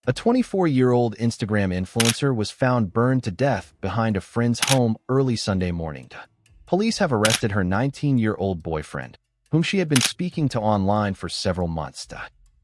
A 24-year-old Instagram influencer was found burned to death behind a friend's home early Sunday morning. Police have arrested her 19-year-old boyfriend, whom she had been speaking to online for several months.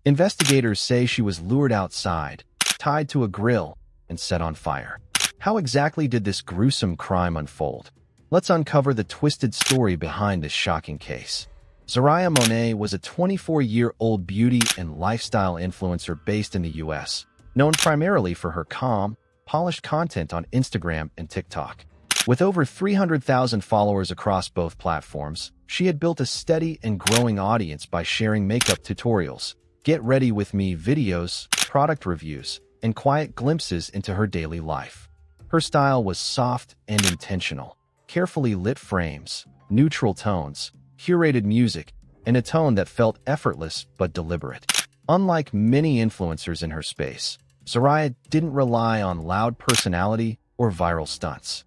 Investigators say she was lured outside, tied to a grill, and set on fire. How exactly did this gruesome crime unfold? Let's uncover the twisted story behind this shocking case. Zariah Monet was a 24-year-old beauty and lifestyle influencer based in the U.S., known primarily for her calm, polished content on Instagram and TikTok. With over 300,000 followers across both platforms, she had built a steady and growing audience by sharing makeup tutorials, get ready with me videos, product reviews, and quiet glimpses into her daily life. Her style was soft and intentional, carefully lit frames, neutral tones, curated music, and a tone that felt effortless but deliberate. Unlike many influencers in her space, Zariah didn't rely on loud personality or viral stunts.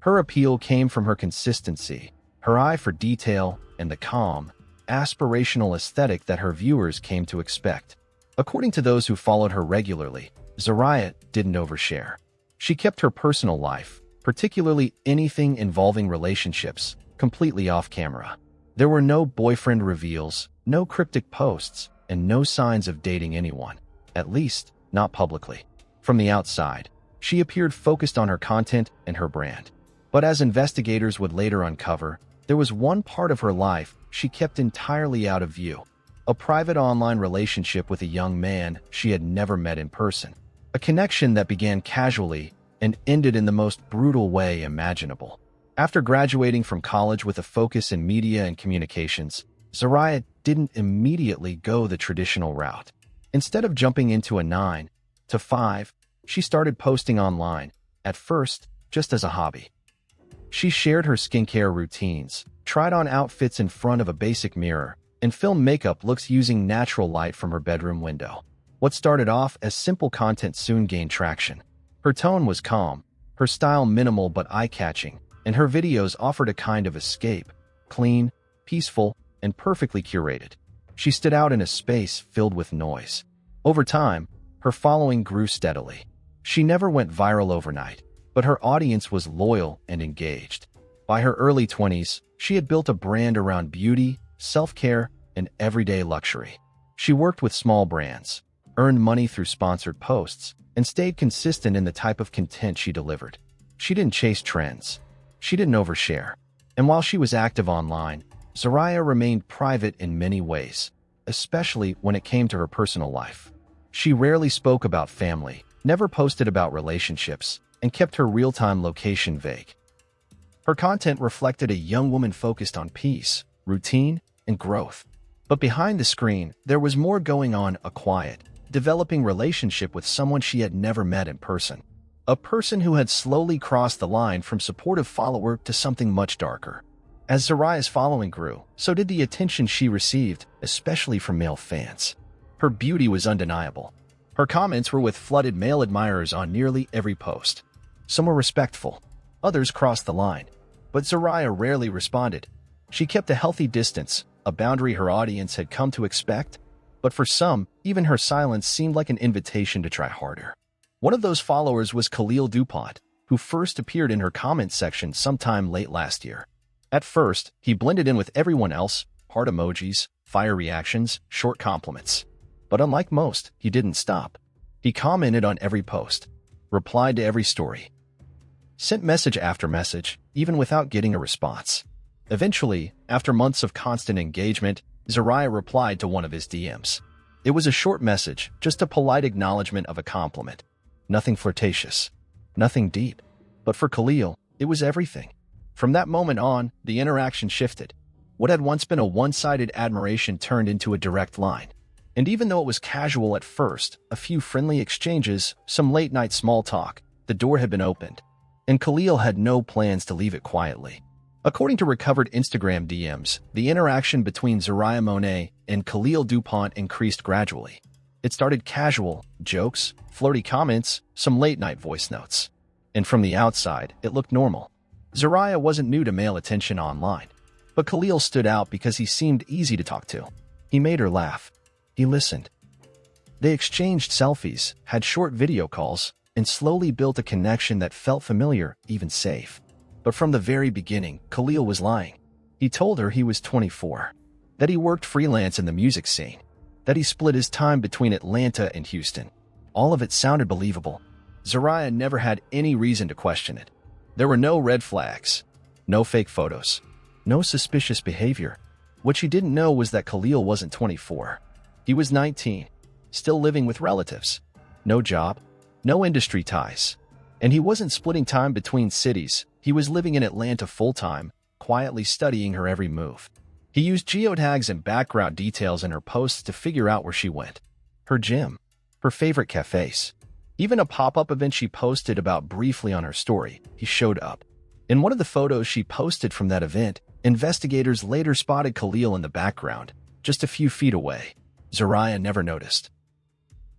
Her appeal came from her consistency, her eye for detail, and the calm, aspirational aesthetic that her viewers came to expect. According to those who followed her regularly, Zariah didn't overshare. She kept her personal life, particularly anything involving relationships, completely off camera. There were no boyfriend reveals, no cryptic posts, and no signs of dating anyone, at least not publicly. From the outside, she appeared focused on her content and her brand. But as investigators would later uncover, there was one part of her life she kept entirely out of view: a private online relationship with a young man she had never met in person. A connection that began casually and ended in the most brutal way imaginable. After graduating from college with a focus in media and communications, Zariah didn't immediately go the traditional route. Instead of jumping into a 9-to-5, she started posting online, at first just as a hobby. She shared her skincare routines, tried on outfits in front of a basic mirror, and filmed makeup looks using natural light from her bedroom window. What started off as simple content soon gained traction. Her tone was calm, her style minimal but eye-catching, and her videos offered a kind of escape, clean, peaceful, and perfectly curated. She stood out in a space filled with noise. Over time, her following grew steadily. She never went viral overnight, but her audience was loyal and engaged. By her early 20s, she had built a brand around beauty, self-care, and everyday luxury. She worked with small brands, earned money through sponsored posts, and stayed consistent in the type of content she delivered. She didn't chase trends. She didn't overshare. And while she was active online, Zariah remained private in many ways, especially when it came to her personal life. She rarely spoke about family, never posted about relationships, and kept her real-time location vague. Her content reflected a young woman focused on peace, routine, and growth. But behind the screen, there was more going on: a quiet, developing relationship with someone she had never met in person. A person who had slowly crossed the line from supportive follower to something much darker. As Zariah's following grew, so did the attention she received, especially from male fans. Her beauty was undeniable. Her comments were with flooded male admirers on nearly every post. Some were respectful, others crossed the line. But Zariah rarely responded. She kept a healthy distance, a boundary her audience had come to expect. But for some, even her silence seemed like an invitation to try harder. One of those followers was Khalil DuPont, who first appeared in her comment section sometime late last year. At first, he blended in with everyone else: heart emojis, fire reactions, short compliments. But unlike most, he didn't stop. He commented on every post, replied to every story, sent message after message, even without getting a response. Eventually, after months of constant engagement, Zariah replied to one of his DMs. It was a short message, just a polite acknowledgement of a compliment. Nothing flirtatious, nothing deep. But for Khalil, it was everything. From that moment on, the interaction shifted. What had once been a one-sided admiration turned into a direct line. And even though it was casual at first, a few friendly exchanges, some late-night small talk, the door had been opened. And Khalil had no plans to leave it quietly. According to recovered Instagram DMs, the interaction between Zariah Monet and Khalil DuPont increased gradually. It started casual, jokes, flirty comments, some late-night voice notes. And from the outside, it looked normal. Zariah wasn't new to male attention online. But Khalil stood out because he seemed easy to talk to. He made her laugh. He listened. They exchanged selfies, had short video calls, and slowly built a connection that felt familiar, even safe. But from the very beginning, Khalil was lying. He told her he was 24, that he worked freelance in the music scene, that he split his time between Atlanta and Houston. All of it sounded believable. Zariah never had any reason to question it. There were no red flags, no fake photos, no suspicious behavior. What she didn't know was that Khalil wasn't 24. He was 19, still living with relatives. No job, no industry ties. And he wasn't splitting time between cities. He was living in Atlanta full-time, quietly studying her every move. He used geotags and background details in her posts to figure out where she went. Her gym, her favorite cafes. Even a pop-up event she posted about briefly on her story, he showed up. In one of the photos she posted from that event, investigators later spotted Khalil in the background, just a few feet away. Zariah never noticed.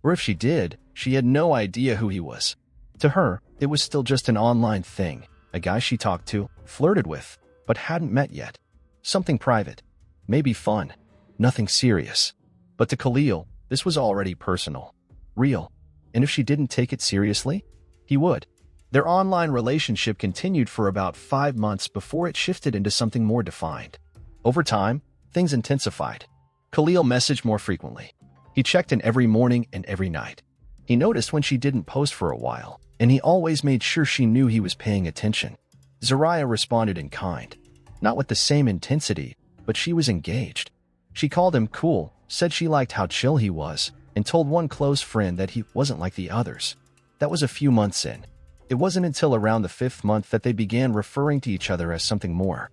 Or if she did, she had no idea who he was. To her, it was still just an online thing, a guy she talked to, flirted with, but hadn't met yet. Something private, maybe fun, nothing serious. But to Khalil, this was already personal, real. And if she didn't take it seriously, he would. Their online relationship continued for about 5 months before it shifted into something more defined. Over time, things intensified. Khalil messaged more frequently. He checked in every morning and every night. He noticed when she didn't post for a while, and he always made sure she knew he was paying attention. Zariah responded in kind. Not with the same intensity, but she was engaged. She called him cool, said she liked how chill he was, and told one close friend that he wasn't like the others. That was a few months in. It wasn't until around the 5th month that they began referring to each other as something more.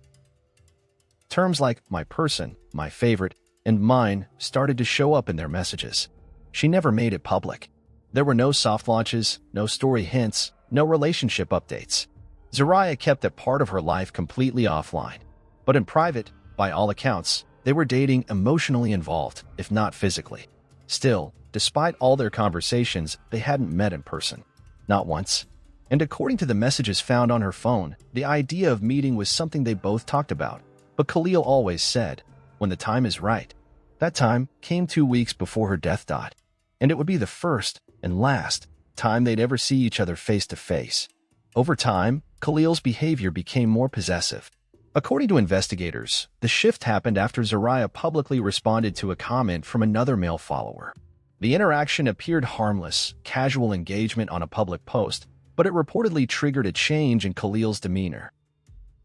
Terms like my person, my favorite, and mine started to show up in their messages. She never made it public. There were no soft launches, no story hints, no relationship updates. Zariah kept that part of her life completely offline. But in private, by all accounts, they were dating, emotionally involved, if not physically. Still, despite all their conversations, they hadn't met in person. Not once. And according to the messages found on her phone, the idea of meeting was something they both talked about. But Khalil always said, when the time is right. That time came 2 weeks before her death dot. And it would be the first and last time they'd ever see each other face to face. Over time, Khalil's behavior became more possessive. According to investigators, the shift happened after Zariah publicly responded to a comment from another male follower. The interaction appeared harmless, casual engagement on a public post, but it reportedly triggered a change in Khalil's demeanor.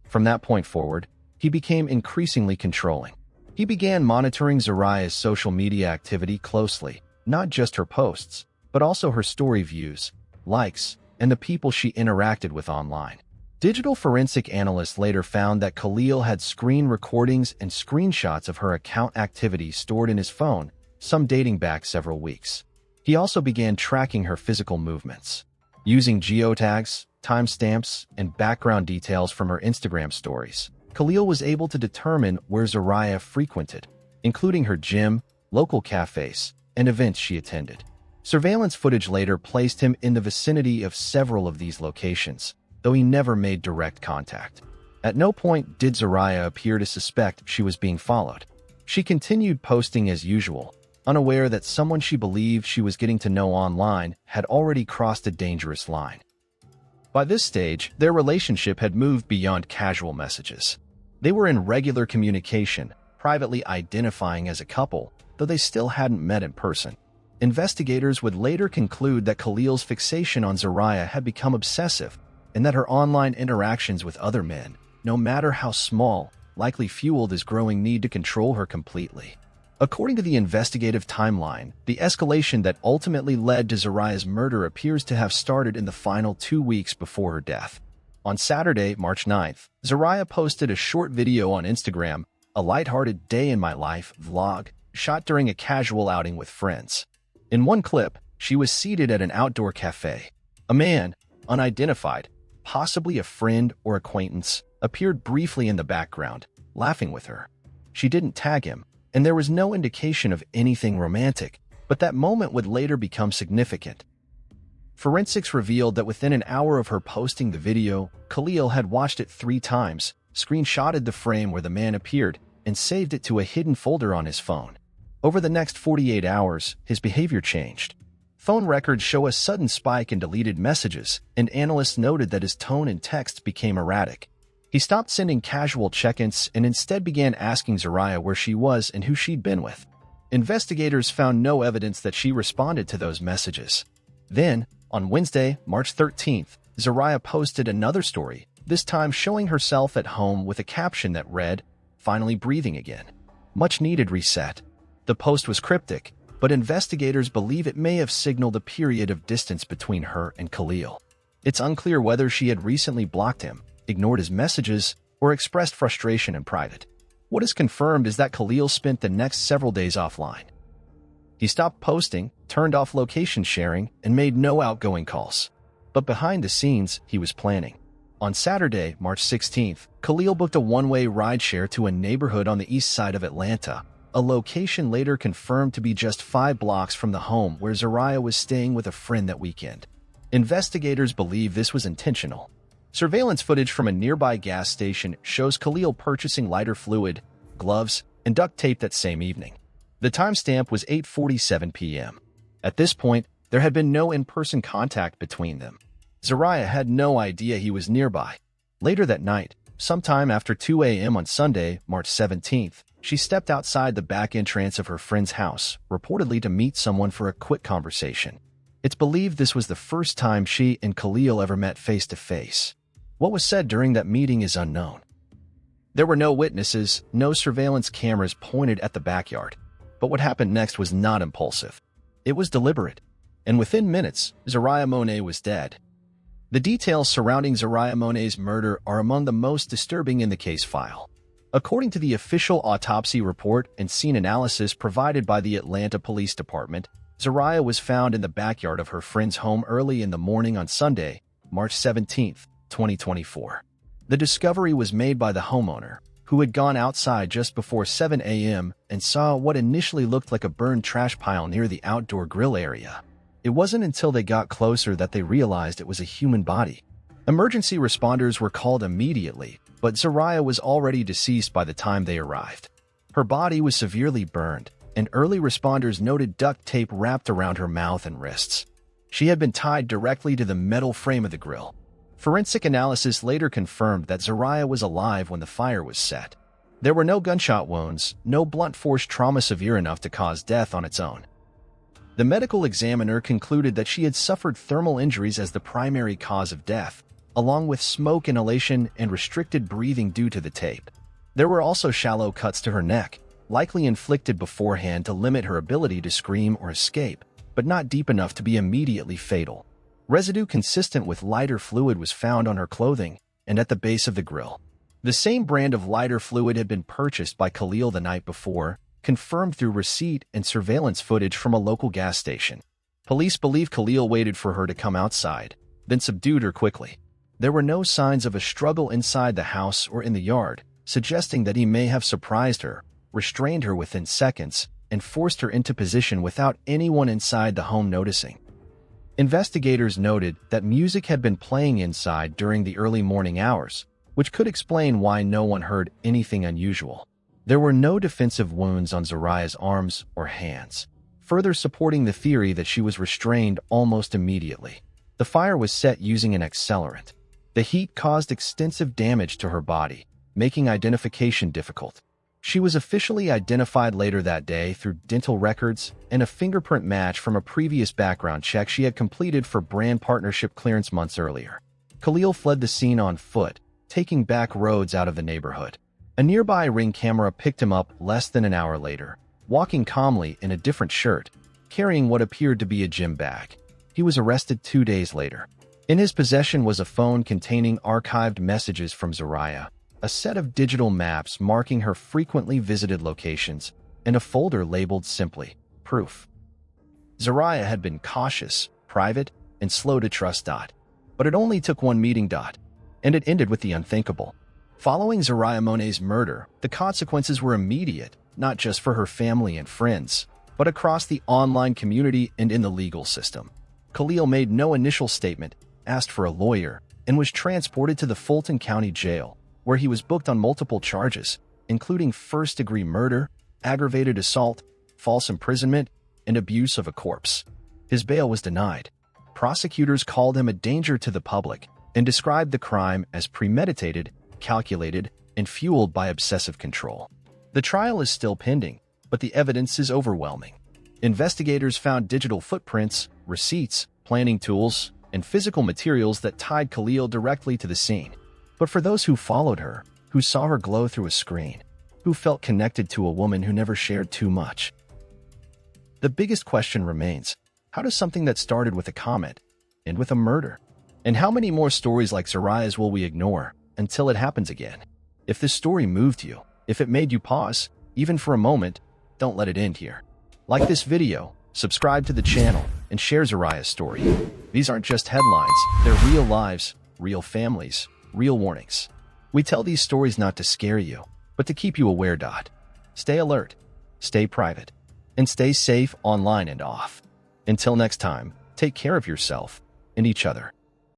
From that point forward, he became increasingly controlling. He began monitoring Zariah's social media activity closely, not just her posts, but also her story views, likes, and the people she interacted with online. Digital forensic analysts later found that Khalil had screen recordings and screenshots of her account activity stored in his phone, some dating back several weeks. He also began tracking her physical movements. Using geotags, timestamps, and background details from her Instagram stories, Khalil was able to determine where Zariah frequented, including her gym, local cafes, and events she attended. Surveillance footage later placed him in the vicinity of several of these locations, though he never made direct contact. At no point did Zariah appear to suspect she was being followed. She continued posting as usual, unaware that someone she believed she was getting to know online had already crossed a dangerous line. By this stage, their relationship had moved beyond casual messages. They were in regular communication, privately identifying as a couple, though they still hadn't met in person. Investigators would later conclude that Khalil's fixation on Zariah had become obsessive, and that her online interactions with other men, no matter how small, likely fueled his growing need to control her completely. According to the investigative timeline, the escalation that ultimately led to Zariah's murder appears to have started in the final 2 weeks before her death. On Saturday, March 9th, Zariah posted a short video on Instagram, a lighthearted day in my life vlog, shot during a casual outing with friends. In one clip, she was seated at an outdoor cafe. A man, unidentified, possibly a friend or acquaintance, appeared briefly in the background, laughing with her. She didn't tag him, and there was no indication of anything romantic, but that moment would later become significant. Forensics revealed that within an hour of her posting the video, Khalil had watched it 3 times, screenshotted the frame where the man appeared, and saved it to a hidden folder on his phone. Over the next 48 hours, his behavior changed. Phone records show a sudden spike in deleted messages, and analysts noted that his tone and texts became erratic. He stopped sending casual check-ins and instead began asking Zariah where she was and who she'd been with. Investigators found no evidence that she responded to those messages. Then, on Wednesday, March 13th, Zariah posted another story, this time showing herself at home with a caption that read, "Finally breathing again. Much needed reset." The post was cryptic, but investigators believe it may have signaled a period of distance between her and Khalil. It's unclear whether she had recently blocked him, ignored his messages, or expressed frustration in private. What is confirmed is that Khalil spent the next several days offline. He stopped posting, turned off location sharing, and made no outgoing calls. But behind the scenes, he was planning. On Saturday, March 16th, Khalil booked a one-way rideshare to a neighborhood on the east side of Atlanta, a location later confirmed to be just 5 blocks from the home where Zariah was staying with a friend that weekend. Investigators believe this was intentional. Surveillance footage from a nearby gas station shows Khalil purchasing lighter fluid, gloves, and duct tape that same evening. The timestamp was 8:47 p.m. At this point, there had been no in-person contact between them. Zariah had no idea he was nearby. Later that night, sometime after 2 a.m. on Sunday, March 17th, she stepped outside the back entrance of her friend's house, reportedly to meet someone for a quick conversation. It's believed this was the first time she and Khalil ever met face-to-face. What was said during that meeting is unknown. There were no witnesses, no surveillance cameras pointed at the backyard. But what happened next was not impulsive. It was deliberate. And within minutes, Zariah Monet was dead. The details surrounding Zariah Monet's murder are among the most disturbing in the case file. According to the official autopsy report and scene analysis provided by the Atlanta Police Department, Zariah was found in the backyard of her friend's home early in the morning on Sunday, March 17, 2024. The discovery was made by the homeowner, who had gone outside just before 7 a.m. and saw what initially looked like a burned trash pile near the outdoor grill area. It wasn't until they got closer that they realized it was a human body. Emergency responders were called immediately, but Zariah was already deceased by the time they arrived. Her body was severely burned, and early responders noted duct tape wrapped around her mouth and wrists. She had been tied directly to the metal frame of the grill. Forensic analysis later confirmed that Zariah was alive when the fire was set. There were no gunshot wounds, no blunt force trauma severe enough to cause death on its own. The medical examiner concluded that she had suffered thermal injuries as the primary cause of death, along with smoke inhalation and restricted breathing due to the tape. There were also shallow cuts to her neck, likely inflicted beforehand to limit her ability to scream or escape, but not deep enough to be immediately fatal. Residue consistent with lighter fluid was found on her clothing and at the base of the grill. The same brand of lighter fluid had been purchased by Khalil the night before, confirmed through receipt and surveillance footage from a local gas station. Police believe Khalil waited for her to come outside, then subdued her quickly. There were no signs of a struggle inside the house or in the yard, suggesting that he may have surprised her, restrained her within seconds, and forced her into position without anyone inside the home noticing. Investigators noted that music had been playing inside during the early morning hours, which could explain why no one heard anything unusual. There were no defensive wounds on Zariah's arms or hands, further supporting the theory that she was restrained almost immediately. The fire was set using an accelerant. The heat caused extensive damage to her body, making identification difficult. She was officially identified later that day through dental records and a fingerprint match from a previous background check she had completed for brand partnership clearance months earlier. Khalil fled the scene on foot, taking back roads out of the neighborhood. A nearby Ring camera picked him up less than an hour later, walking calmly in a different shirt, carrying what appeared to be a gym bag. He was arrested 2 days later. In his possession was a phone containing archived messages from Zariah, a set of digital maps marking her frequently visited locations, and a folder labeled simply, Proof. Zariah had been cautious, private, and slow to trust. But it only took one meeting. And it ended with the unthinkable. Following Zariah Monet's murder, the consequences were immediate, not just for her family and friends, but across the online community and in the legal system. Khalil made no initial statement, asked for a lawyer, and was transported to the Fulton County Jail, where he was booked on multiple charges, including first-degree murder, aggravated assault, false imprisonment, and abuse of a corpse. His bail was denied. Prosecutors called him a danger to the public and described the crime as premeditated, calculated, and fueled by obsessive control. The trial is still pending, but the evidence is overwhelming. Investigators found digital footprints, receipts, planning tools, and physical materials that tied Khalil directly to the scene. But for those who followed her, who saw her glow through a screen, who felt connected to a woman who never shared too much, the biggest question remains: how does something that started with a comment end with a murder? And how many more stories like Zariah's will we ignore until it happens again? If this story moved you, if it made you pause, even for a moment, don't let it end here. Like this video, subscribe to the channel, and share Zariah's story. These aren't just headlines, they're real lives, real families, real warnings. We tell these stories not to scare you, but to keep you aware. Stay alert, stay private, and stay safe online and off. Until next time, take care of yourself and each other.